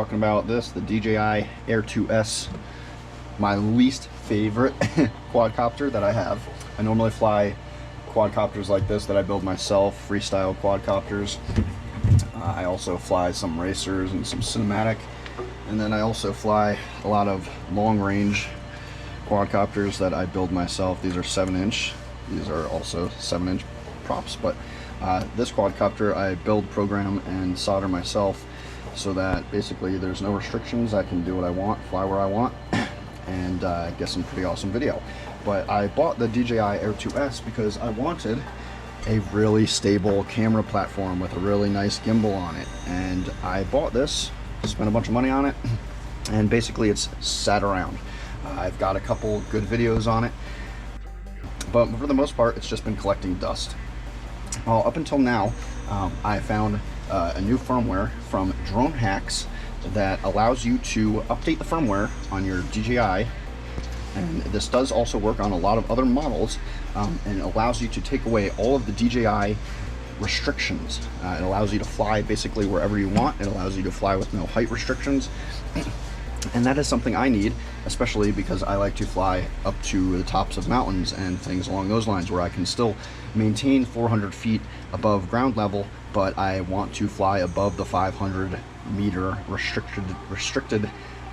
talking about this, the DJI Air 2S, my least favorite quadcopter that I have. I normally fly quadcopters like this that I build myself, freestyle quadcopters. I also fly some racers and some cinematic, and then I also fly a lot of long-range quadcopters that I build myself. These are 7-inch. These are also 7-inch props, but this quadcopter I build, program, and solder myself, so that basically there's no restrictions. I can do what I want, fly where I want, and get some pretty awesome video. But I bought the DJI Air 2S because I wanted a really stable camera platform with a really nice gimbal on it, and I bought this, spent a bunch of money on it, and basically it's sat around. I've got a couple good videos on it, but for the most part it's just been collecting dust. Well, up until now, I found a new firmware from Drone Hacks that allows you to update the firmware on your DJI, and this does also work on a lot of other models, and allows you to take away all of the DJI restrictions. It allows you to fly basically wherever you want. It allows you to fly with no height restrictions, and that is something I need, especially because I like to fly up to the tops of mountains and things along those lines, where I can still maintain 400 feet above ground level, but I want to fly above the 500 meter restricted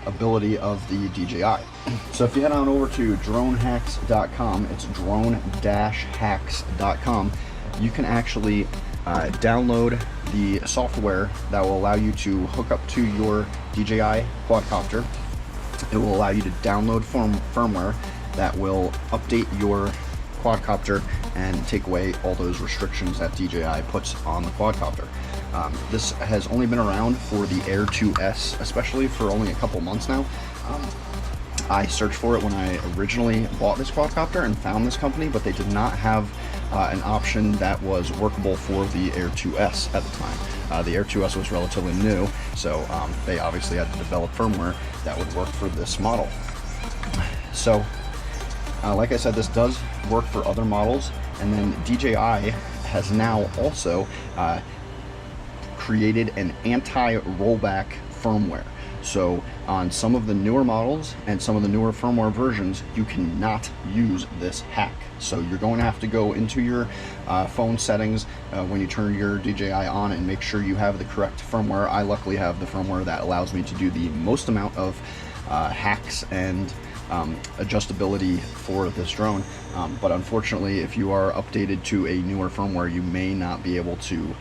ability of the DJI. So if you head on over to dronehacks.com, it's drone-hacks.com, you can actually download the software that will allow you to hook up to your DJI quadcopter. It will allow you to download firmware that will update your quadcopter and take away all those restrictions that DJI puts on the quadcopter. This has only been around for the Air 2S, especially for only a couple months now. I searched for it when I originally bought this quadcopter and found this company, but they did not have an option that was workable for the Air 2S at the time. The Air 2S was relatively new, so they obviously had to develop firmware that would work for this model. So, like I said, this does work for other models, and then DJI has now also created an anti-rollback firmware. So on some of the newer models and some of the newer firmware versions, you cannot use this hack. So you're going to have to go into your phone settings when you turn your DJI on and make sure you have the correct firmware. I luckily have the firmware that allows me to do the most amount of hacks and adjustability for this drone, but unfortunately, if you are updated to a newer firmware, you may not be able to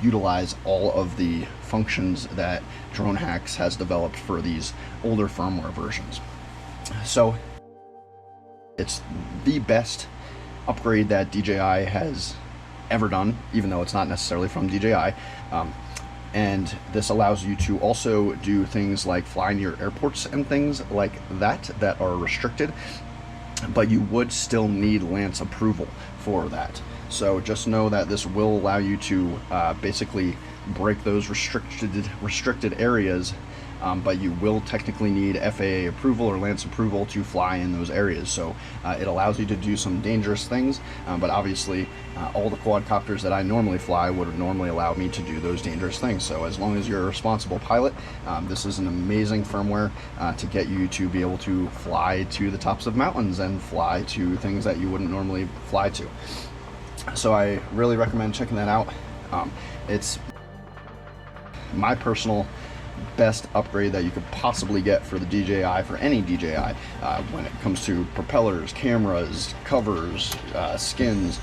utilize all of the functions that Drone Hacks has developed for these older firmware versions. So it's the best upgrade that DJI has ever done, even though it's not necessarily from DJI. And this allows you to also do things like fly near airports and things like that are restricted, but you would still need Lance approval for that. So just know that this will allow you to basically break those restricted areas, but you will technically need FAA approval or Lance approval to fly in those areas. So it allows you to do some dangerous things, but obviously all the quadcopters that I normally fly would normally allow me to do those dangerous things. So as long as you're a responsible pilot, this is an amazing firmware to get you to be able to fly to the tops of mountains and fly to things that you wouldn't normally fly to. So I really recommend checking that out. It's my personal best upgrade that you could possibly get for the DJI, for any DJI, when it comes to propellers, cameras, covers, skins,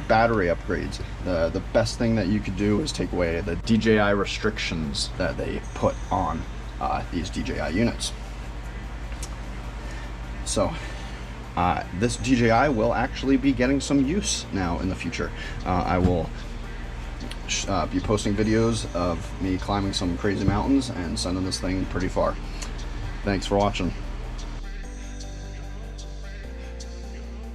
battery upgrades. The best thing that you could do is take away the DJI restrictions that they put on these DJI units. So this DJI will actually be getting some use now in the future. I will be posting videos of me climbing some crazy mountains and sending this thing pretty far. Thanks for watching.